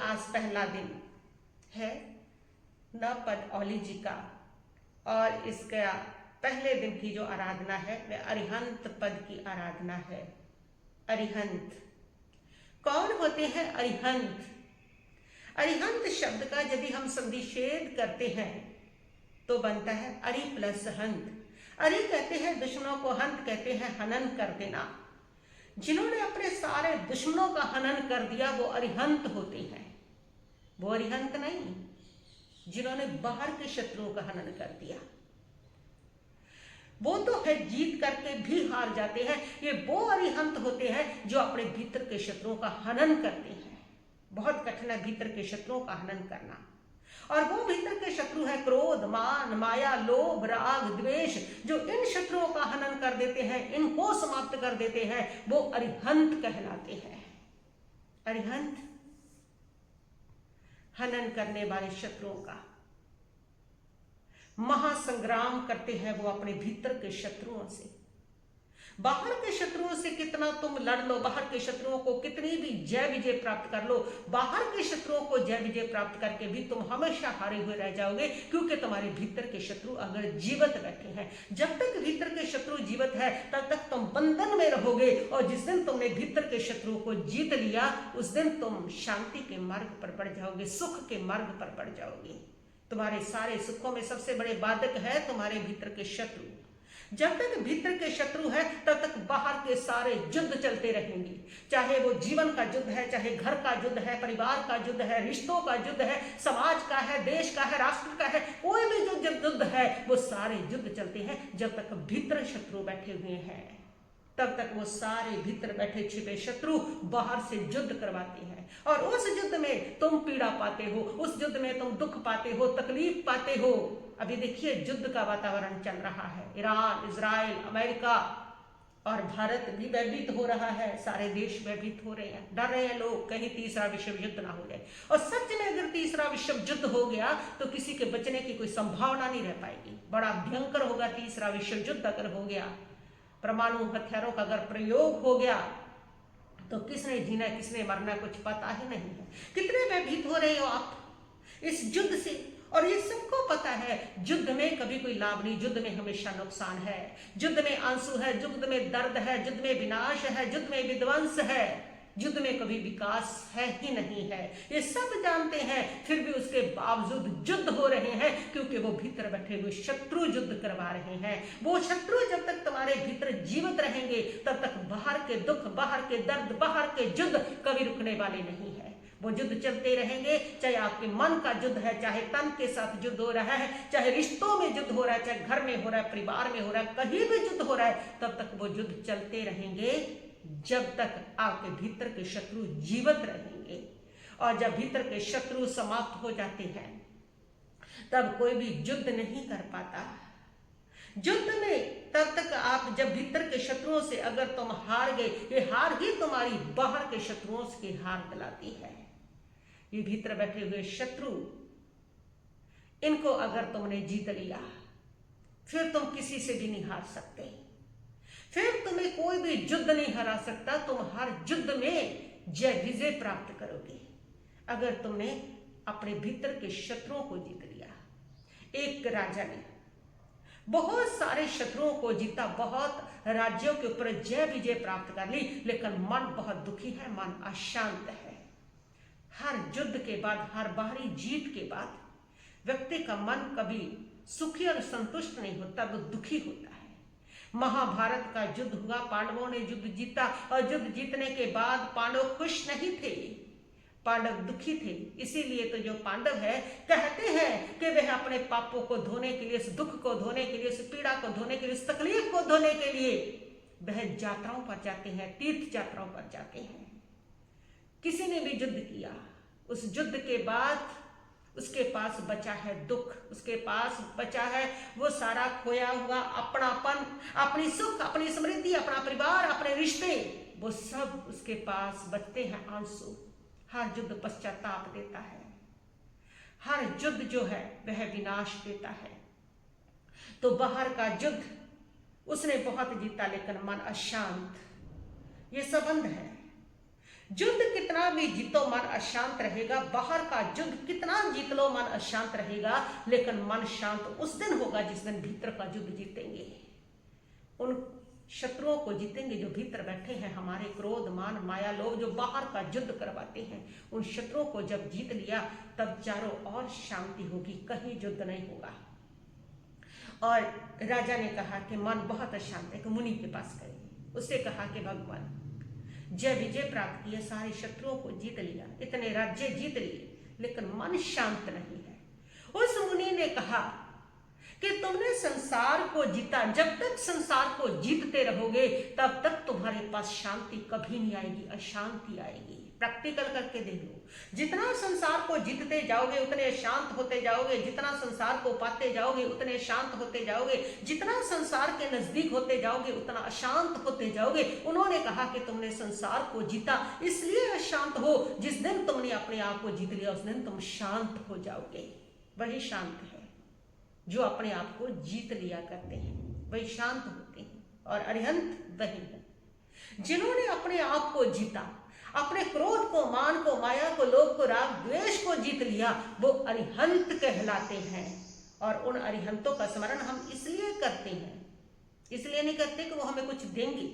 आज पहला दिन है न पद औली जी का, और इसका पहले दिन की जो आराधना है वह अरिहंत पद की आराधना है। अरिहंत कौन होते हैं? अरिहंत, अरिहंत शब्द का यदि हम संधिच्छेद करते हैं तो बनता है अरि प्लस हंत। अरि कहते हैं दुश्मनों को, हंत कहते हैं हनन कर देना। जिन्होंने अपने सारे दुश्मनों का हनन कर दिया वो अरिहंत होते हैं। वो अरिहंत नहीं जिन्होंने बाहर के शत्रुओं का हनन कर दिया। वो तो है जीत करके भी हार जाते हैं। ये वो अरिहंत होते हैं जो अपने भीतर के शत्रुओं का हनन करते हैं। बहुत कठिन है भीतर के शत्रुओं का हनन करना। और वो भीतर के शत्रु है क्रोध, मान, माया, लोभ, राग, द्वेष। जो इन शत्रुओं का हनन कर देते हैं, इनको समाप्त कर देते हैं, वो अरिहंत कहलाते हैं। अरिहंत हनन करने वाले शत्रुओं का महासंग्राम करते हैं वो अपने भीतर के शत्रुओं से। बाहर के शत्रुओं से कितना तुम लड़ लो, बाहर के शत्रुओं को कितनी भी जय विजय प्राप्त कर लो, बाहर के शत्रुओं को जय विजय प्राप्त करके भी तुम हमेशा हारे हुए रह जाओगे, क्योंकि तुम्हारे भीतर के शत्रु अगर जीवित बैठे हैं। जब तक भीतर के शत्रु जीवित है तब तक तुम बंधन में रहोगे, और जिस दिन तुमने भीतर के शत्रुओं को जीत लिया उस दिन तुम शांति के मार्ग पर बढ़ जाओगे, सुख के मार्ग पर बढ़ जाओगे। तुम्हारे सारे सुखों में सबसे बड़े बाधक है तुम्हारे भीतर के शत्रु। जब तक भीतर के शत्रु है तब तक बाहर के सारे युद्ध चलते रहेंगे, चाहे वो जीवन का युद्ध है, चाहे घर का युद्ध है, परिवार का युद्ध है, रिश्तों का युद्ध है, समाज का है, देश का है, राष्ट्र का है, कोई भी जो युद्ध है वो सारे युद्ध चलते हैं। जब तक भीतर शत्रु बैठे हुए हैं तब तक वो सारे भीतर बैठे छिपे शत्रु बाहर से युद्ध करवाते हैं, और उस युद्ध में तुम पीड़ा पाते हो, उस युद्ध में तुम दुख पाते हो, तकलीफ पाते हो। अभी देखिए युद्ध का वातावरण चल रहा है, ईरान, इजराइल, अमेरिका और भारत भी भयभीत हो रहा है, सारे देश भयभीत हो रहे हैं, डर रहे हैं लोग कहीं तीसरा विश्व युद्ध ना हो जाए। और सच में अगर तीसरा विश्व युद्ध हो गया तो किसी के बचने की कोई संभावना नहीं रह पाएगी। बड़ा भयंकर होगा तीसरा विश्व युद्ध अगर हो गया, परमाणु हथियारों का अगर प्रयोग हो गया तो किसने जीना किसने मरना कुछ पता ही नहीं है। कितने भयभीत हो रहे हो आप इस युद्ध से, और ये सबको पता है युद्ध में कभी कोई लाभ नहीं, युद्ध में हमेशा नुकसान है, युद्ध में आंसू है, युद्ध में दर्द है, युद्ध में विनाश है, युद्ध में विध्वंस है, युद्ध में कभी विकास है ही नहीं है। ये सब जानते हैं, फिर भी उसके बावजूद युद्ध हो रहे हैं, क्योंकि वो भीतर बैठे हुए शत्रु युद्ध करवा रहे हैं। वो शत्रु जब तक तुम्हारे भीतर जीवित रहेंगे तब तक बाहर के दुख, बाहर के दर्द, बाहर के युद्ध कभी रुकने वाले नहीं है। वो युद्ध चलते रहेंगे, चाहे आपके मन का युद्ध है, चाहे तन के साथ युद्ध हो रहा है, चाहे रिश्तों में युद्ध हो रहा है, चाहे घर में हो रहा है, परिवार में हो रहा है, कहीं भी युद्ध हो रहा है, तब तक वो युद्ध चलते रहेंगे जब तक आपके भीतर के शत्रु जीवित रहेंगे। और जब भीतर के शत्रु समाप्त हो जाते हैं तब कोई भी युद्ध नहीं कर पाता। युद्ध में तब तक आप जब भीतर के शत्रुओं से अगर तुम हार गए, ये हार ही तुम्हारी बाहर के शत्रुओं से हार दिलाती है। ये भीतर बैठे हुए शत्रु, इनको अगर तुमने जीत लिया फिर तुम किसी से भी नहीं हार सकते, फिर तुम्हें कोई भी युद्ध नहीं हरा सकता। तुम हर युद्ध में जय विजय प्राप्त करोगे अगर तुमने अपने भीतर के शत्रुओं को जीत लिया। एक राजा ने बहुत सारे शत्रुओं को जीता, बहुत राज्यों के ऊपर जय विजय प्राप्त कर ली, लेकिन मन बहुत दुखी है, मन अशांत है। हर युद्ध के बाद, हर बाहरी जीत के बाद व्यक्ति का मन कभी सुखी और संतुष्ट नहीं होता, वो दुखी होता है। महाभारत का युद्ध हुआ, पांडवों ने युद्ध जीता, और युद्ध जीतने के बाद पांडव खुश नहीं थे, पांडव दुखी थे। इसीलिए तो जो पांडव है कहते हैं कि वह अपने पापों को धोने के लिए, उस दुख को धोने के लिए, उस पीड़ा को धोने के लिए, उस तकलीफ को धोने के लिए वह यात्राओं पर जाते हैं, तीर्थ यात्राओं पर जाते हैं। किसी ने भी युद्ध किया, उस युद्ध के बाद उसके पास बचा है दुख, उसके पास बचा है वो सारा खोया हुआ अपनापन, अपनी सुख, अपनी समृद्धि, अपना परिवार, अपने रिश्ते, वो सब उसके पास बचते हैं आंसू। हर युद्ध पश्चाताप देता है, हर युद्ध जो है वह विनाश देता है। तो बाहर का युद्ध उसने बहुत जीता, लेकिन मन अशांत। ये संबंध है। युद्ध कितना भी जीतो मन अशांत रहेगा, बाहर का युद्ध कितना जीत लो मन अशांत रहेगा, लेकिन मन शांत उस दिन होगा जिस दिन भीतर का युद्ध जीतेंगे। उन शत्रुओं को जीतेंगे जो भीतर बैठे हैं, हमारे क्रोध मान माया लोभ जो बाहर का युद्ध करवाते हैं। उन शत्रुओं को जब जीत लिया तब चारों ओर शांति होगी, कहीं युद्ध नहीं होगा। और राजा ने कहा कि मन बहुत अशांत है, कि मुनि के पास गए। उससे कहा कि भगवान जय विजय प्राप्त किए, सारे शत्रुओं को जीत लिया, इतने राज्य जीत लिए, लेकिन मन शांत नहीं है। उस मुनि ने कहा कि तुमने संसार को जीता, जब तक संसार को जीतते रहोगे तब तक तुम्हारे पास शांति कभी नहीं आएगी, अशांति आएगी। प्रैक्टिकल करके देख लो, जितना संसार को जीतते जाओगे उतने शांत होते जाओगे, जितना संसार को पाते जाओगे उतने शांत होते जाओगे, जितना संसार के नजदीक होते जाओगे उतना अशांत होते जाओगे। उन्होंने कहा कि तुमने संसार को जीता इसलिए अशांत हो, जिस दिन तुमने अपने आप को जीत लिया उस दिन तुम शांत हो जाओगे। वही शांत है जो अपने आप को जीत लिया करते हैं, वही शांत होते हैं। और अरिहंत वही है जिन्होंने अपने आप को जीता, अपने क्रोध को, मान को, माया को, लोभ को, राग द्वेष को जीत लिया, वो अरिहंत कहलाते हैं। और उन अरिहंतों का स्मरण हम इसलिए करते हैं, इसलिए नहीं करते कि वो हमें कुछ देंगे,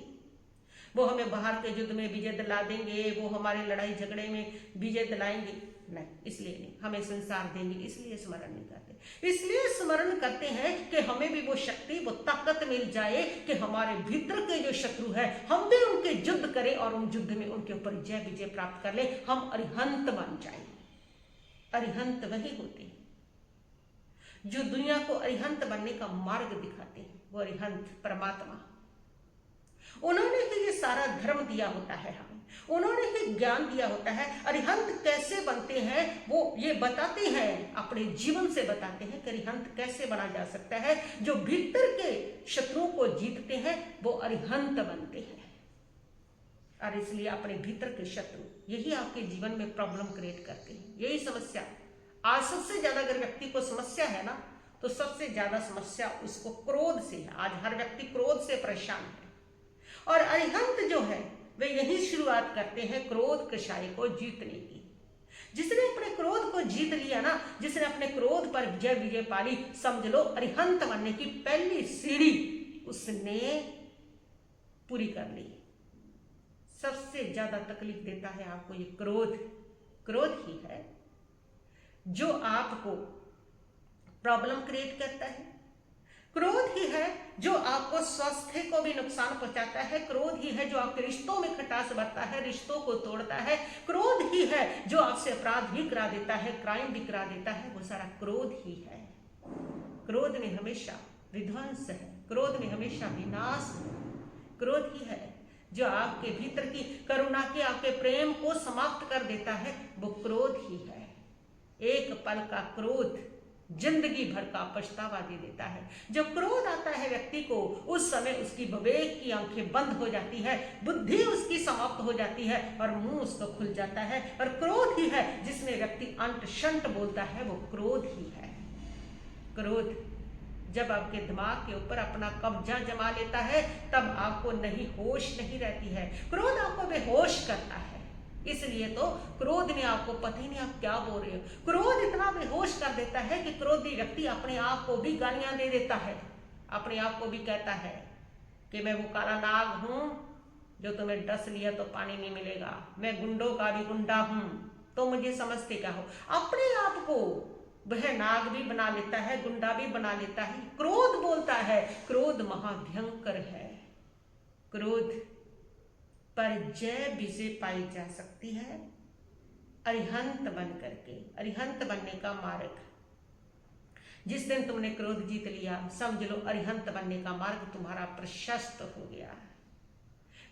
वो हमें बाहर के युद्ध में विजय दिला देंगे, वो हमारे लड़ाई झगड़े में विजय दिलाएंगे, नहीं, इसलिए नहीं। हमें संसार देंगे इसलिए स्मरण नहीं करते। इसलिए स्मरण करते हैं कि हमें भी वो शक्ति, वो ताकत मिल जाए कि हमारे भीतर के जो शत्रु है हम भी उनके युद्ध करें और उन युद्ध में उनके ऊपर जय विजय प्राप्त कर ले, हम अरिहंत बन जाए। अरिहंत वही होते हैं जो दुनिया को अरिहंत बनने का मार्ग दिखाते हैं, वो अरिहंत परमात्मा। उन्होंने ही ये सारा धर्म दिया होता है हमें, उन्होंने ही ज्ञान दिया होता है। अरिहंत कैसे बनते हैं वो ये बताते हैं, अपने जीवन से बताते हैं कि अरिहंत कैसे बना जा सकता है। जो भीतर के शत्रुओं को जीतते हैं वो अरिहंत बनते हैं। और इसलिए अपने भीतर के शत्रु यही आपके जीवन में प्रॉब्लम क्रिएट करते हैं, यही समस्या। आज सबसे ज्यादा अगर व्यक्ति को समस्या है ना, तो सबसे ज्यादा समस्या उसको क्रोध से है। आज हर व्यक्ति क्रोध से परेशान है। और अरिहंत जो है वे यही शुरुआत करते हैं क्रोध कषाय को जीतने की। जिसने अपने क्रोध को जीत लिया ना, जिसने अपने क्रोध पर जय विजय पाली, समझ लो अरिहंत बनने की पहली सीढ़ी उसने पूरी कर ली। सबसे ज्यादा तकलीफ देता है आपको ये क्रोध। क्रोध ही है जो आपको प्रॉब्लम क्रिएट करता है। क्रोध ही है जो आपको स्वास्थ्य को भी नुकसान पहुंचाता है। क्रोध ही है जो आपके रिश्तों में खटास भरता है, रिश्तों को तोड़ता है। क्रोध ही है जो आपसे अपराध भी करा देता है, क्राइम भी करा देता है। वो सारा क्रोध ही है। क्रोध में हमेशा विध्वंस है, क्रोध में हमेशा विनाश है। क्रोध ही है जो आपके भीतर की करुणा के, आपके प्रेम को समाप्त कर देता है, वो क्रोध ही है। एक पल का क्रोध जिंदगी भर का पछतावा दे देता है। जब क्रोध आता है व्यक्ति को, उस समय उसकी विवेक की आंखें बंद हो जाती है, बुद्धि उसकी समाप्त हो जाती है और मुंह उसका खुल जाता है। और क्रोध ही है जिसमें व्यक्ति अंट शंट बोलता है, वो क्रोध ही है। क्रोध जब आपके दिमाग के ऊपर अपना कब्जा जमा लेता है तब आपको नहीं होश नहीं रहती है। क्रोध आपको बेहोश करता है। इसलिए तो क्रोध ने आपको पता ही नहीं आप क्या बोल रहे हो। क्रोध इतना बेहोश कर देता है कि क्रोधी व्यक्ति अपने आप को भी गालियां दे देता है, अपने आप को भी कहता है कि मैं वो काला नाग हूं जो तुम्हें डस लिया तो पानी नहीं मिलेगा, मैं गुंडों का भी गुंडा हूं, तो मुझे समझते क्या हो। अपने आप को वह नाग भी बना लेता है, गुंडा भी बना लेता है। क्रोध बोलता है। क्रोध महाभयंकर है। क्रोध पर जय विजय पाई जा सकती है अरिहंत बन करके। अरिहंत बनने का मार्ग, जिस दिन तुमने क्रोध जीत लिया, समझ लो अरिहंत बनने का मार्ग तुम्हारा प्रशस्त हो गया।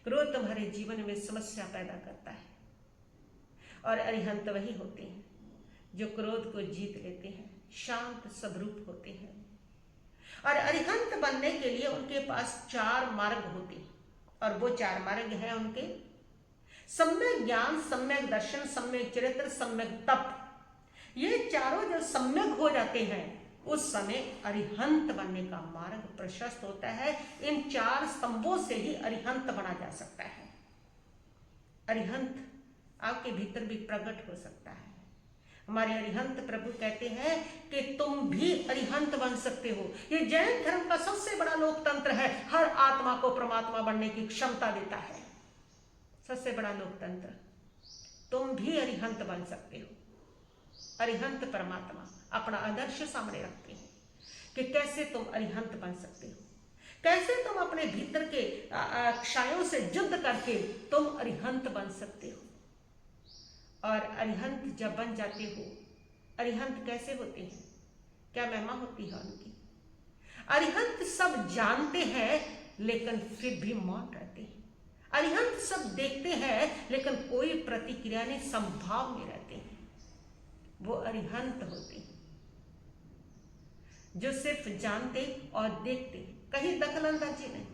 क्रोध तुम्हारे जीवन में समस्या पैदा करता है और अरिहंत वही होते हैं जो क्रोध को जीत लेते हैं, शांत स्वरूप होते हैं। और अरिहंत बनने के लिए उनके पास 4 मार्ग होते हैं और वो 4 मार्ग हैं उनके सम्यक ज्ञान, सम्यक दर्शन, सम्यक चरित्र, सम्यक तप। ये चारों जब सम्यक हो जाते हैं उस समय अरिहंत बनने का मार्ग प्रशस्त होता है। इन 4 स्तंभों से ही अरिहंत बना जा सकता है। अरिहंत आपके भीतर भी प्रकट हो सकता है। हमारे अरिहंत प्रभु कहते हैं कि तुम भी अरिहंत बन सकते हो। ये जैन धर्म का सबसे बड़ा लोकतंत्र है, हर आत्मा को परमात्मा बनने की क्षमता देता है। सबसे बड़ा लोकतंत्र, तुम भी अरिहंत बन सकते हो। अरिहंत परमात्मा अपना आदर्श सामने रखते हैं कि कैसे तुम अरिहंत बन सकते हो, कैसे तुम अपने भीतर के क्षयों से युद्ध करके तुम अरिहंत बन सकते हो। और अरिहंत जब बन जाते हो, अरिहंत कैसे होते हैं, क्या महिमा होती है उनकी। अरिहंत सब जानते हैं लेकिन फिर भी मौन रहते हैं। अरिहंत सब देखते हैं लेकिन कोई प्रतिक्रिया नहीं, संभाव में रहते हैं। वो अरिहंत होते हैं जो सिर्फ जानते और देखते, कहीं दखलंदाजी नहीं,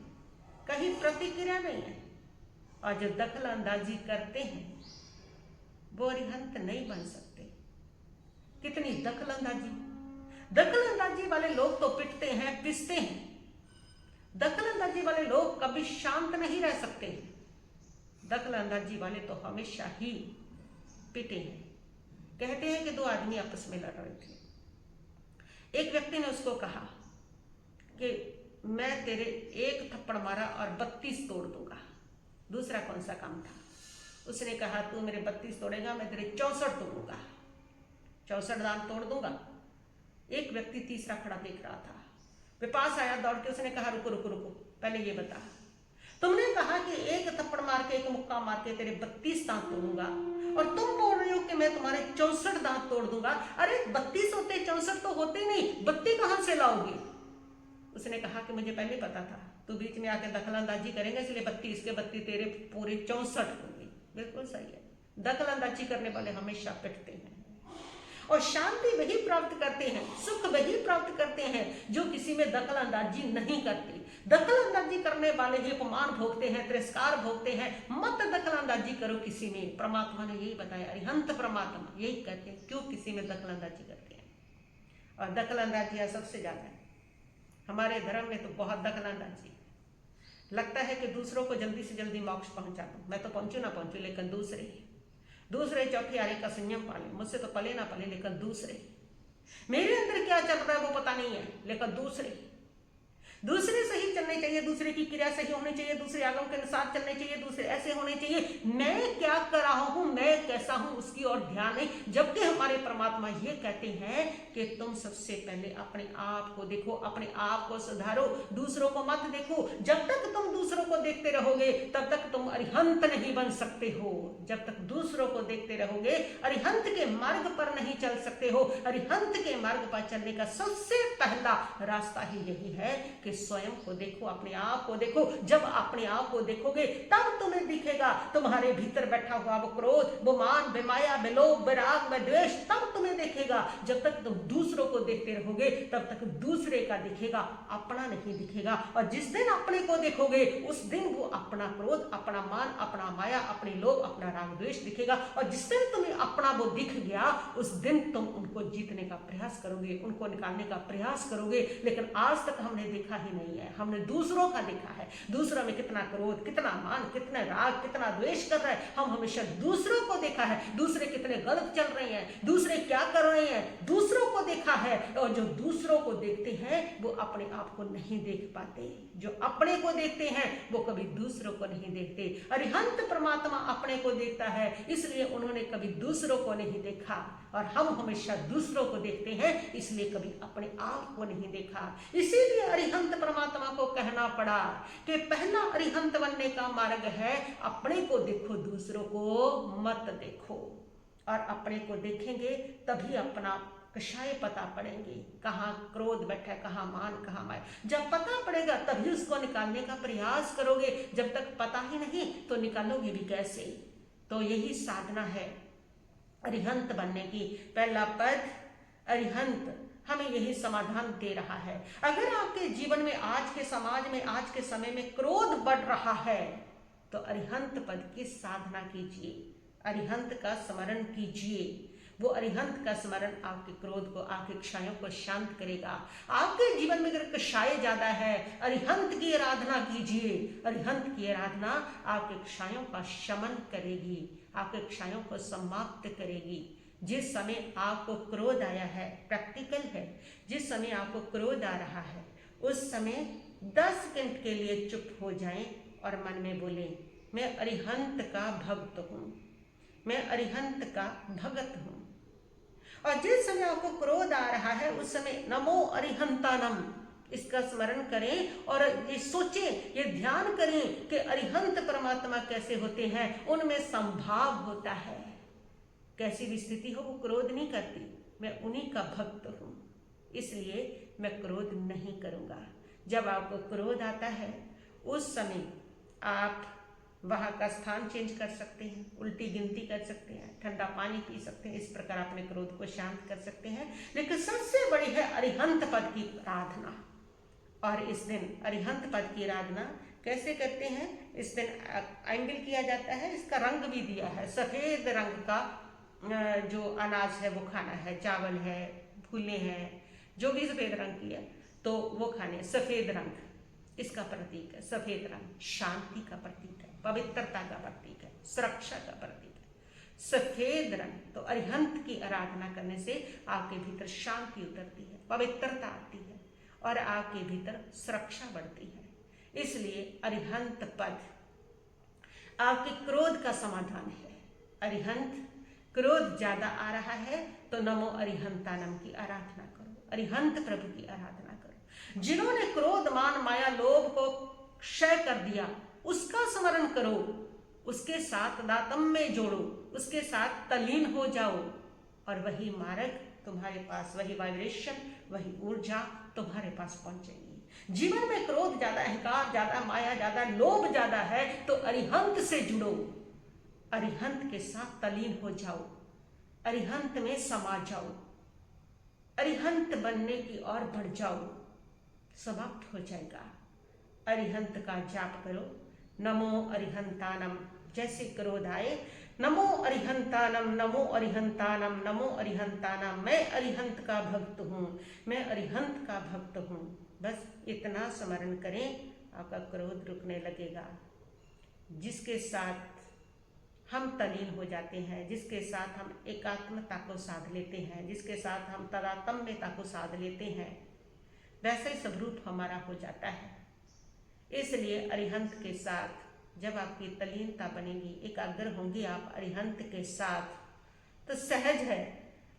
कहीं प्रतिक्रिया नहीं है। और जो दखलंदाजी करते हैं वो अरिहंत नहीं बन सकते। कितनी दखलंदाजी वाले लोग तो पिटते हैं, पिसते हैं। दखलंदाजी वाले लोग कभी शांत नहीं रह सकते। दखलंदाजी वाले तो हमेशा ही पिटे हैं। कहते हैं कि दो आदमी आपस में लड़ रहे थे। एक व्यक्ति ने उसको कहा कि मैं तेरे एक थप्पड़ मारा और 32 तोड़ दूंगा। दूसरा कौन सा काम था? उसने कहा तू मेरे 32 तोड़ेगा, मैं तेरे 64 तोड़ूंगा, 64 दांत तोड़ दूंगा। एक व्यक्ति तीसरा खड़ा देख रहा था। वे पास आया दौड़ के, उसने कहा रुको रुको रुको, पहले ये बता, तुमने कहा कि एक थप्पड़ मार के, एक मुक्का मार के तेरे 32 दांत तोड़ूंगा, और तुम बोल रहे हो कि मैं तुम्हारे 64 दांत तोड़ दूंगा। अरे 32 होते, 64 तो होते नहीं, 32 कहां से लाओगे? उसने कहा कि मुझे पहले पता था, तू बीच में आके दखलंदाजी करेंगे, इसलिए 32 के 32 तेरे पूरे 64 होंगे। बिल्कुल सही है। दखलंदाजी करने वाले हमेशा पिटते हैं, और शांति वही प्राप्त करते हैं, सुख वही प्राप्त करते हैं जो किसी में दखलंदाजी नहीं करते। दखलंदाजी करने वाले ही अपमान भोगते हैं, तिरस्कार भोगते हैं। मत दखलंदाजी करो किसी में। परमात्मा ने यही बताया, अरिहंत परमात्मा यही कहते हैं, क्यों किसी में दखलंदाजी करते हैं। और दखलंदाजी सबसे ज्यादा है हमारे धर्म में, तो बहुत दखलंदाजी। लगता है कि दूसरों को जल्दी से जल्दी मोक्ष पहुंचा दूं, मैं तो पहुंचू ना पहुंचू, लेकिन दूसरे चौकियारे का संयम पाले, मुझसे तो पले ना पले, लेकिन दूसरे, मेरे अंदर क्या चल रहा है वो पता नहीं है, लेकिन दूसरे सही चलने चाहिए, दूसरे की क्रिया सही होनी चाहिए, दूसरे आगम के अनुसार चलने चाहिए, दूसरे ऐसे होने चाहिए। मैं क्या कर रहा हूं, मैं कैसा हूं, उसकी ओर ध्यान नहीं। जबकि हमारे परमात्मा ये कहते हैं कि तुम सबसे पहले अपने आप को देखो, अपने आप को सुधारो, दूसरों को मत देखो। जब तक तुम दूसरों को देखते रहोगे तब तक तुम अरिहंत नहीं बन सकते हो। जब तक दूसरों को देखते रहोगे अरिहंत के मार्ग पर नहीं चल सकते हो। अरिहंत के मार्ग पर चलने का सबसे पहला रास्ता ही यही है कि स्वयं को देखो, अपने आप को देखो। जब अपने आप को देखोगे तब तुम्हें दिखेगा तुम्हारे भीतर बैठा हुआ वो क्रोध, वो मान, बेमाया, बेलोभ, बेराग, बेद्वेष, तब तुम्हें देखेगा। जब तक तुम दूसरों को देखते रहोगे तब तक दूसरे का दिखेगा, अपना नहीं दिखेगा। और जिस दिन अपने को देखोगे उस दिन वो अपना क्रोध, अपना मान, अपना माया, अपने लोभ, अपना राग द्वेष दिखेगा। और जिस दिन तुम्हें अपना वो दिख गया उस दिन तुम उनको जीतने का प्रयास करोगे, उनको निकालने का प्रयास करोगे। लेकिन आज तक हमने देखा ही नहीं है, हमने दूसरों का देखा है। दूसरों में कितना क्रोध, कितना मान, कितना राग, कितना द्वेष कर रहा है। हम हमेशा दूसरों को देखा है, दूसरे कितने गलत चल रहे हैं, दूसरे क्या कर रहे हैं, दूसरों को देखा है। और जो दूसरों को देखते हैं वो अपने आप को नहीं देख पाते। जो अपने को देखते हैं वो कभी दूसरों को नहीं देखते। अरिहंत परमात्मा अपने को देखता है, इसलिए उन्होंने कभी दूसरों को नहीं देखा। और हम हमेशा दूसरों को देखते हैं, इसलिए कभी अपने आप को नहीं देखा। इसीलिए अरिहंत परमात्मा को कहना पड़ा कि पहला अरिहंत बनने का मार्ग है अपने को देखो, दूसरों को मत देखो। और अपने को देखेंगे तभी अपना कषाय पता पड़ेंगे, कहाँ क्रोध बैठा है, कहाँ मान, कहाँ माया। जब पता पड़ेगा तभी उसको निकालने का प्रयास करोगे। जब तक पता ही नहीं तो निकालोगे भी कैसे। तो यही साधना है अरिहंत बनने की। पहला पद अरिहंत हमें यही समाधान दे रहा है। अगर आपके जीवन में, आज के समाज में, आज के समय में क्रोध बढ़ रहा है तो अरिहंत पद की साधना कीजिए, अरिहंत का स्मरण कीजिए। वो अरिहंत का स्मरण आपके क्रोध को, आपके क्षयों को शांत करेगा। आपके जीवन में अगर क्षय ज्यादा है, अरिहंत की आराधना कीजिए। अरिहंत की आराधना आपके क्षयों का शमन करेगी। आपके क्षयों को समाप्त करेगी। जिस समय आपको क्रोध आया है, प्रैक्टिकल है, जिस समय आपको क्रोध आ रहा है उस समय 10 सेकंड के लिए चुप हो जाएं और मन में बोले, मैं अरिहंत का भक्त हूँ, मैं अरिहंत का भगत हूँ। और जिस समय आपको क्रोध आ रहा है उस समय नमो अरिहंतानम इसका स्मरण करें और ये सोचें, ये ध्यान करें कि अरिहंत परमात्मा कैसे होते हैं, उनमें संभाव होता है। कैसी भी स्थिति हो वो क्रोध नहीं करती, मैं उन्हीं का भक्त हूँ, इसलिए मैं क्रोध नहीं करूँगा। जब आपको क्रोध आता है उस समय आप वहाँ का स्थान चेंज कर सकते हैं, उल्टी गिनती कर सकते हैं, ठंडा पानी पी सकते हैं, इस प्रकार अपने क्रोध को शांत कर सकते हैं। लेकिन सबसे बड़ी है अरिहंत पद की आराधना। और इस दिन अरिहंत पद की आराधना कैसे करते हैं? इस दिन एंगल किया जाता है, इसका रंग भी दिया है, सफेद रंग का जो अनाज है वो खाना है, चावल है, फूलें हैं, जो भी सफेद रंग की है तो वो खाने। सफेद रंग इसका प्रतीक है, सफेद रंग शांति का प्रतीक है, पवित्रता का प्रतीक है, सुरक्षा का प्रतीक है। सफेद रंग तो अरिहंत की आराधना करने से आपके भीतर शांति उतरती है, पवित्रता आती है और आपके भीतर सुरक्षा बढ़ती है। इसलिए अरिहंत पद आपके क्रोध का समाधान है। अरिहंत क्रोध ज्यादा आ रहा है तो नमो अरिहंतानम की आराधना करो, अरिहंत प्रभु की आराधना करो। जिन्होंने क्रोध मान माया लोभ को क्षय कर दिया उसका स्मरण करो, उसके साथ दातम में जोड़ो, उसके साथ तल्लीन हो जाओ और वही मार्ग तुम्हारे पास, वही वाइब्रेशन, वही ऊर्जा तुम्हारे पास पहुंचेगी। जीवन में क्रोध ज्यादा, अहंकार ज्यादा, माया ज्यादा, लोभ ज्यादा है तो अरिहंत से जुड़ो, अरिहंत के साथ तल्लीन हो जाओ, अरिहंत में समा जाओ, अरिहंत बनने की ओर बढ़ जाओ, समाप्त हो जाएगा। अरिहंत का जाप करो, नमो अरिहंतानम। जैसे क्रोध आए नमो अरिहंतानम, नमो अरिहंतानम, नमो अरिहंतानम, मैं अरिहंत का भक्त हूँ, मैं अरिहंत का भक्त हूँ। बस इतना स्मरण करें, आपका क्रोध रुकने लगेगा। जिसके साथ हम तल्लीन हो जाते हैं, जिसके साथ हम एकात्मता को साध लेते हैं, जिसके साथ हम तादात्म्यता को साध लेते हैं, वैसे ही स्वरूप हमारा हो जाता है। इसलिए अरिहंत के साथ जब आपकी तल्लीनता बनेगी, एकाग्र होंगे आप अरिहंत के साथ, तो सहज है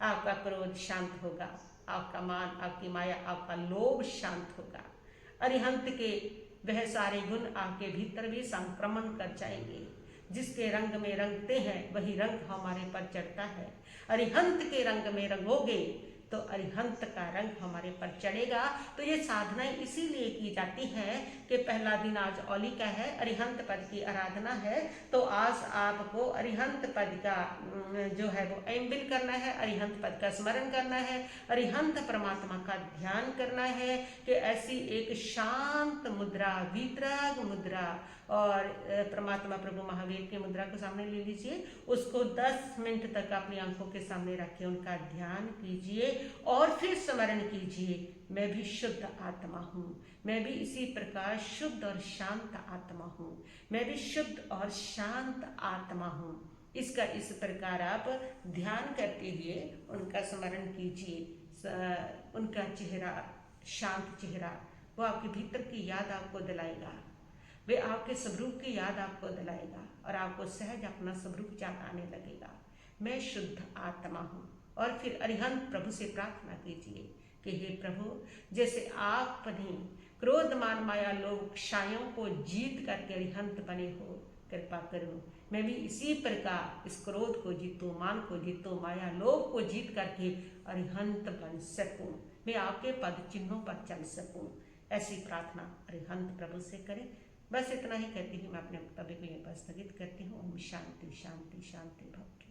आपका क्रोध शांत होगा, आपका मान, आपकी माया, आपका लोभ शांत होगा। अरिहंत के वह सारे गुण आपके भीतर भी संक्रमण कर जाएंगे। जिसके रंग में रंगते हैं वही रंग हमारे पर चढ़ता है। अरिहंत के रंग में रंगोगे तो अरिहंत का रंग हमारे पर चढ़ेगा। तो ये साधनाएं इसीलिए की जाती हैं कि पहला दिन आज औली का है, अरिहंत पद की आराधना है, तो आज आपको अरिहंत पद का जो है वो एम्बिल करना है, अरिहंत पद का स्मरण करना है, अरिहंत परमात्मा का ध्यान करना है कि ऐसी एक शांत मुद्रा, वीतराग मुद्रा और परमात्मा प्रभु महावीर की मुद्रा को सामने ले लीजिए, उसको 10 मिनट तक अपनी आंखों के सामने रखिए, उनका ध्यान कीजिए और फिर स्मरण कीजिए, मैं भी शुद्ध आत्मा हूँ, मैं भी इसी प्रकार शुद्ध और शांत आत्मा हूँ, मैं भी शुद्ध और शांत आत्मा हूँ। इसका इस प्रकार आप ध्यान करते हुए उनका स्मरण कीजिए। उनका चेहरा, शांत चेहरा, वो आपके भीतर की याद आपको दिलाएगा, वे आपके स्वरूप की याद आपको दिलाएगा और आपको सहज अपना स्वरूप याद आने लगेगा। मैं शुद्ध आत्मा हूँ। और फिर अरिहंत प्रभु से प्रार्थना कीजिए कि हे प्रभु, जैसे आपने क्रोध मान माया लोभ क्षयों को जीत करके अरिहंत बने हो, कृपा करो मैं भी इसी प्रकार इस क्रोध को जीतूं, मान को जीतूं, माया लोभ को जीत करके अरिहंत बन सकूं, मैं आपके पद चिन्हों पर चल सकूं। ऐसी प्रार्थना अरिहंत प्रभु से करें। बस इतना ही कहती हूँ मैं अपने वक्तव्य को यहीं पर स्थगित करती हूँ। ओम शांति शांति शांति भवतु।